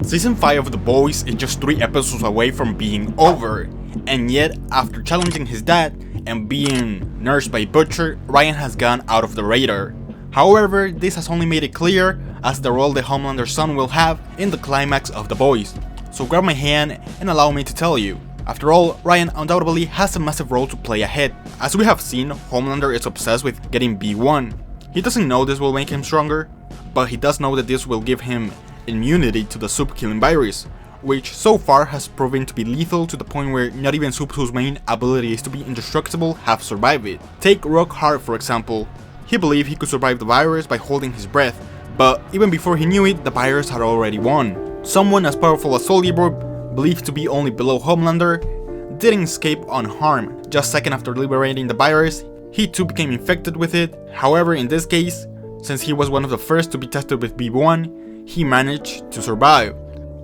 Season 5 of The Boys is just 3 episodes away from being over, and yet, after challenging his dad and being nursed by Butcher, Ryan has gone out of the radar. However, this has only made it clear as the role the Homelander's son will have in the climax of The Boys. So grab my hand and allow me to tell you. After all, Ryan undoubtedly has a massive role to play ahead. As we have seen, Homelander is obsessed with getting B1. He doesn't know this will make him stronger, but he does know that this will give him immunity to the Soup-killing virus, which so far has proven to be lethal to the point where not even Soup, whose main ability is to be indestructible, have survived it. Take Rockhart for example. He believed he could survive the virus by holding his breath, but even before he knew it, the virus had already won. Someone as powerful as Soldier, believed to be only below Homelander, didn't escape unharmed. Just seconds after liberating the virus, he too became infected with it. However, in this case, since he was one of the first to be tested with B1, he managed to survive.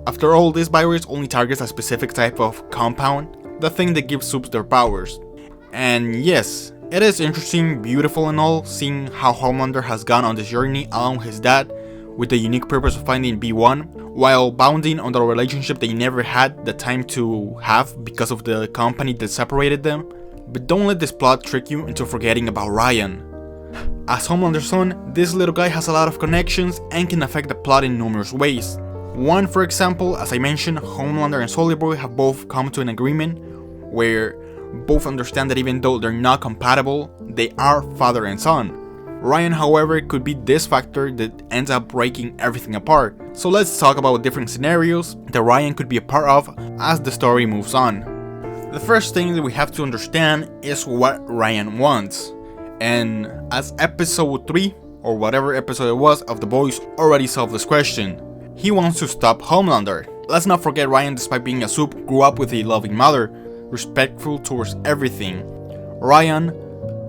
After all, this virus only targets a specific type of compound, the thing that gives Soups their powers. And yes, it is interesting, beautiful and all, seeing how Homelander has gone on this journey along with his dad, with the unique purpose of finding B1, while bounding on the relationship they never had the time to have because of the company that separated them. But don't let this plot trick you into forgetting about Ryan. As Homelander's son, this little guy has a lot of connections and can affect the plot in numerous ways. One, for example, as I mentioned, Homelander and Soldier Boy have both come to an agreement where both understand that even though they're not compatible, they are father and son. Ryan, however, could be this factor that ends up breaking everything apart. So let's talk about different scenarios that Ryan could be a part of as the story moves on. The first thing that we have to understand is what Ryan wants. And as episode 3, or whatever episode it was of The Boys, already solved this question. He wants to stop Homelander. Let's not forget Ryan, despite being a Soup, grew up with a loving mother, respectful towards everything. Ryan,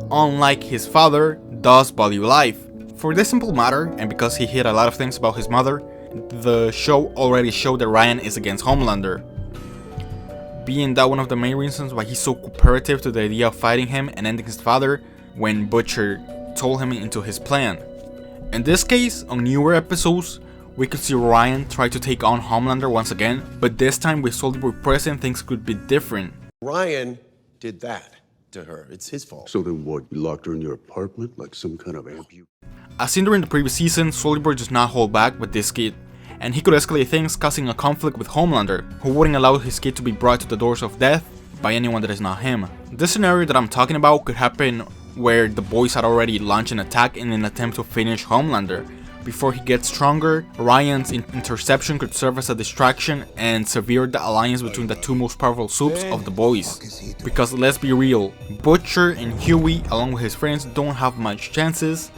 unlike his father, does value life. For this simple matter, and because he hid a lot of things about his mother, the show already showed that Ryan is against Homelander, being that one of the main reasons why he's so cooperative to the idea of fighting him and ending his father when Butcher told him into his plan. In this case, on newer episodes, we could see Ryan try to take on Homelander once again, but this time with Soldier Boy present, things could be different. Ryan did that to her. It's his fault. So then what, you locked her in your apartment like some kind of amputee? As seen during the previous season, Soldier Boy does not hold back with this kid, and he could escalate things, causing a conflict with Homelander, who wouldn't allow his kid to be brought to the doors of death by anyone that is not him. This scenario that I'm talking about could happen where the boys had already launched an attack in an attempt to finish Homelander. Before he gets stronger, Ryan's interception could serve as a distraction and sever the alliance between the two most powerful Soups of The Boys. Because let's be real, Butcher and Huey along with his friends don't have much chances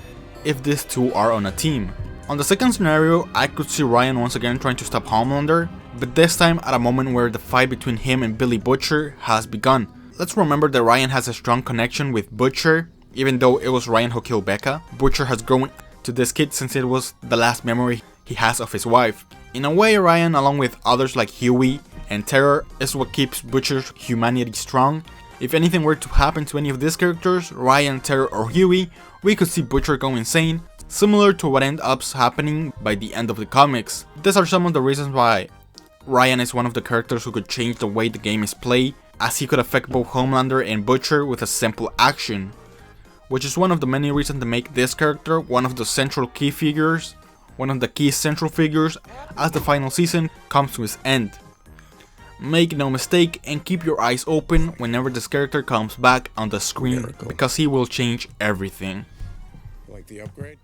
if these two are on a team. On the second scenario, I could see Ryan once again trying to stop Homelander, but this time at a moment where the fight between him and Billy Butcher has begun. Let's remember that Ryan has a strong connection with Butcher, even though it was Ryan who killed Becca. Butcher has grown to this kid since it was the last memory he has of his wife. In a way, Ryan, along with others like Huey and Terror, is what keeps Butcher's humanity strong. If anything were to happen to any of these characters, Ryan, Terror or Huey, we could see Butcher go insane, similar to what ends up happening by the end of the comics. These are some of the reasons why Ryan is one of the characters who could change the way the game is played, as he could affect both Homelander and Butcher with a simple action, which is one of the many reasons to make this character one of the key central figures as the final season comes to its end. Make no mistake and keep your eyes open whenever this character comes back on the screen, because he will change everything. Like the upgrade?